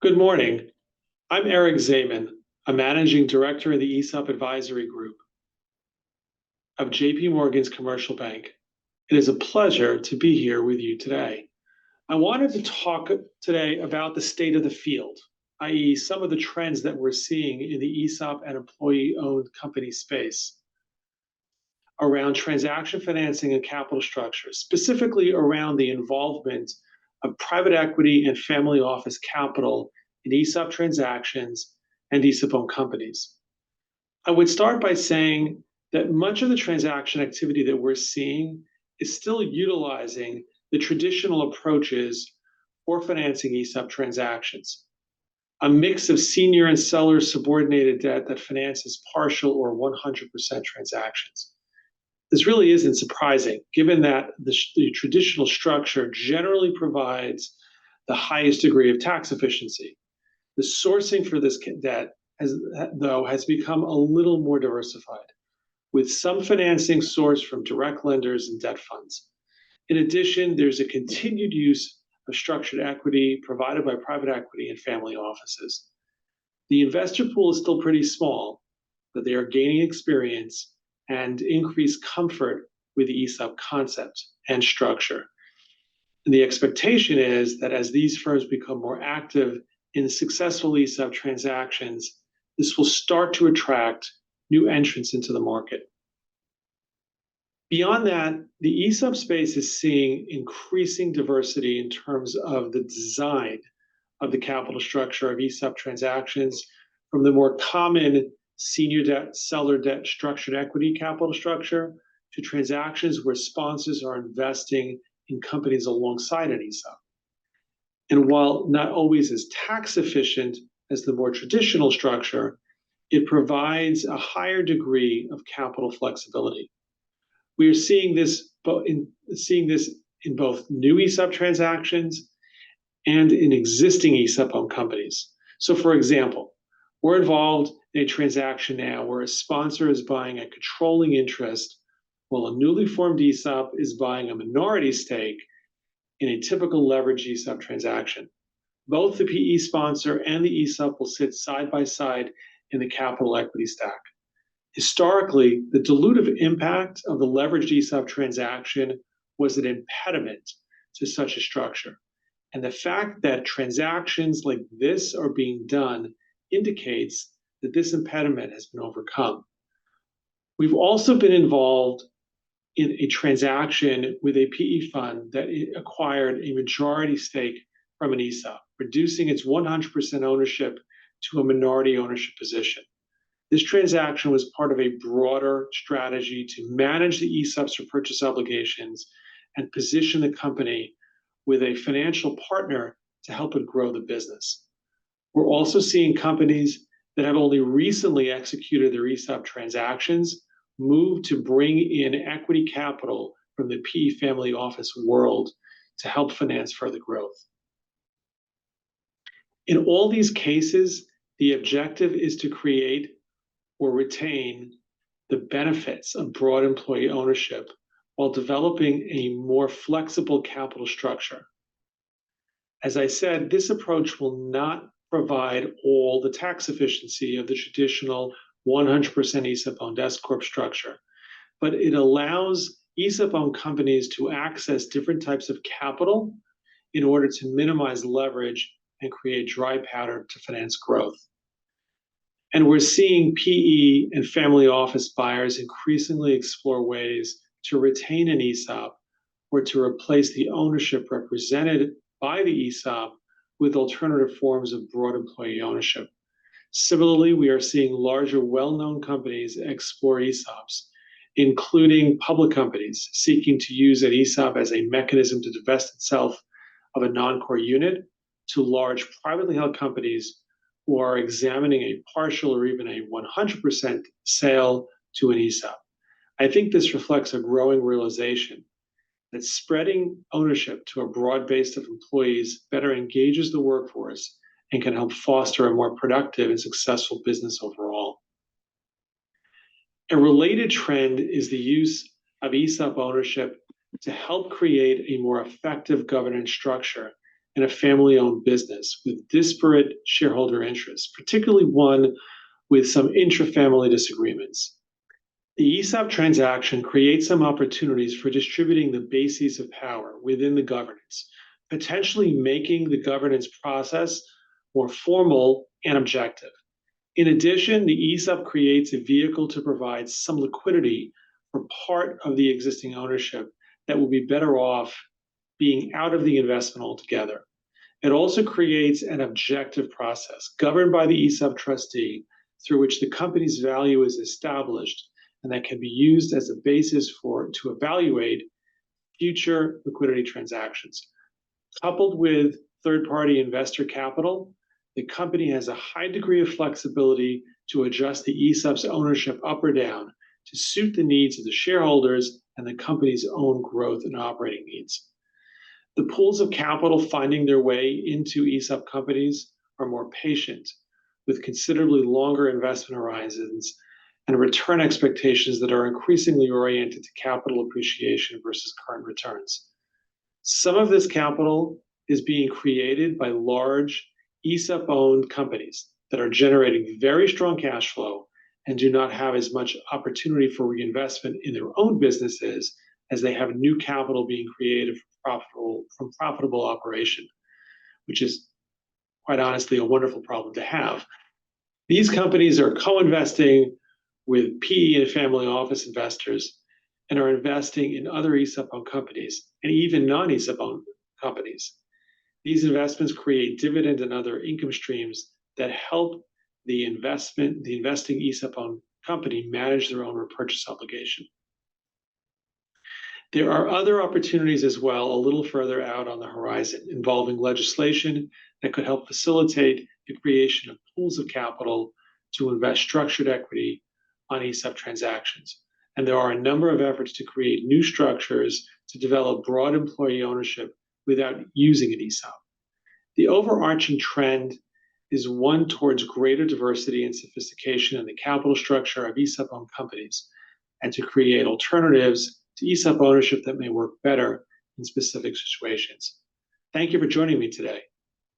Good morning. I'm Eric Zaiman, a managing director in the ESOP advisory group of JP Morgan's Commercial Bank. It is a pleasure to be here with you today. I wanted to talk today about the state of the field, i.e., some of the trends that we're seeing in the ESOP and employee-owned company space around transaction financing and capital structure, specifically around the involvement of private equity and family office capital in ESOP transactions and ESOP-owned companies. I would start by saying that much of the transaction activity that we're seeing is still utilizing the traditional approaches for financing ESOP transactions, a mix of senior and seller subordinated debt that finances partial or 100% transactions. This really isn't surprising, given that the traditional structure generally provides the highest degree of tax efficiency. The sourcing for this debt has become a little more diversified, with some financing sourced from direct lenders and debt funds. In addition, there's a continued use of structured equity provided by private equity and family offices. The investor pool is still pretty small, but they are gaining experience and increased comfort with the ESOP concept and structure. And the expectation is that as these firms become more active in successful ESOP transactions, this will start to attract new entrants into the market. Beyond that, the ESOP space is seeing increasing diversity in terms of the design of the capital structure of ESOP transactions, from the more common senior debt, seller debt, structured equity capital structure to transactions where sponsors are investing in companies alongside an ESOP. And while not always as tax efficient as the more traditional structure, it provides a higher degree of capital flexibility. We are seeing this in both new ESOP transactions and in existing ESOP-owned companies. So for example, we're involved in a transaction now where a sponsor is buying a controlling interest while a newly formed ESOP is buying a minority stake in a typical leveraged ESOP transaction. Both the PE sponsor and the ESOP will sit side by side in the capital equity stack. Historically, the dilutive impact of the leveraged ESOP transaction was an impediment to such a structure. And the fact that transactions like this are being done indicates that this impediment has been overcome. We've also been involved in a transaction with a PE fund that acquired a majority stake from an ESOP, reducing its 100% ownership to a minority ownership position. This transaction was part of a broader strategy to manage the ESOP's repurchase obligations and position the company with a financial partner to help it grow the business. We're also seeing companies that have only recently executed their ESOP transactions move to bring in equity capital from the PE family office world to help finance further growth. In all these cases, the objective is to create or retain the benefits of broad employee ownership while developing a more flexible capital structure. As I said, this approach will not provide all the tax efficiency of the traditional 100% ESOP-owned S-Corp structure, but it allows ESOP-owned companies to access different types of capital in order to minimize leverage and create dry powder to finance growth. And we're seeing PE and family office buyers increasingly explore ways to retain an ESOP or to replace the ownership represented by the ESOP with alternative forms of broad employee ownership. Similarly, we are seeing larger, well-known companies explore ESOPs, including public companies seeking to use an ESOP as a mechanism to divest itself of a non-core unit, to large privately held companies who are examining a partial or even a 100% sale to an ESOP. I think this reflects a growing realization that spreading ownership to a broad base of employees better engages the workforce and can help foster a more productive and successful business overall. A related trend is the use of ESOP ownership to help create a more effective governance structure in a family-owned business with disparate shareholder interests, particularly one with some intra-family disagreements. The ESOP transaction creates some opportunities for distributing the bases of power within the governance, potentially making the governance process more formal and objective. In addition, the ESOP creates a vehicle to provide some liquidity for part of the existing ownership that will be better off being out of the investment altogether. It also creates an objective process governed by the ESOP trustee through which the company's value is established and that can be used as a basis to evaluate future liquidity transactions. Coupled with third-party investor capital, the company has a high degree of flexibility to adjust the ESOP's ownership up or down to suit the needs of the shareholders and the company's own growth and operating needs. The pools of capital finding their way into ESOP companies are more patient, with considerably longer investment horizons and return expectations that are increasingly oriented to capital appreciation versus current returns. Some of this capital is being created by large ESOP-owned companies that are generating very strong cash flow and do not have as much opportunity for reinvestment in their own businesses as they have new capital being created from profitable operation, which is quite honestly a wonderful problem to have. These companies are co-investing with PE and family office investors and are investing in other ESOP-owned companies and even non-ESOP-owned companies. These investments create dividend and other income streams that help the investing ESOP-owned company manage their own repurchase obligation. There are other opportunities as well, a little further out on the horizon, involving legislation that could help facilitate the creation of pools of capital to invest structured equity on ESOP transactions. And there are a number of efforts to create new structures to develop broad employee ownership without using an ESOP. The overarching trend is one towards greater diversity and sophistication in the capital structure of ESOP-owned companies, and to create alternatives to ESOP ownership that may work better in specific situations. Thank you for joining me today.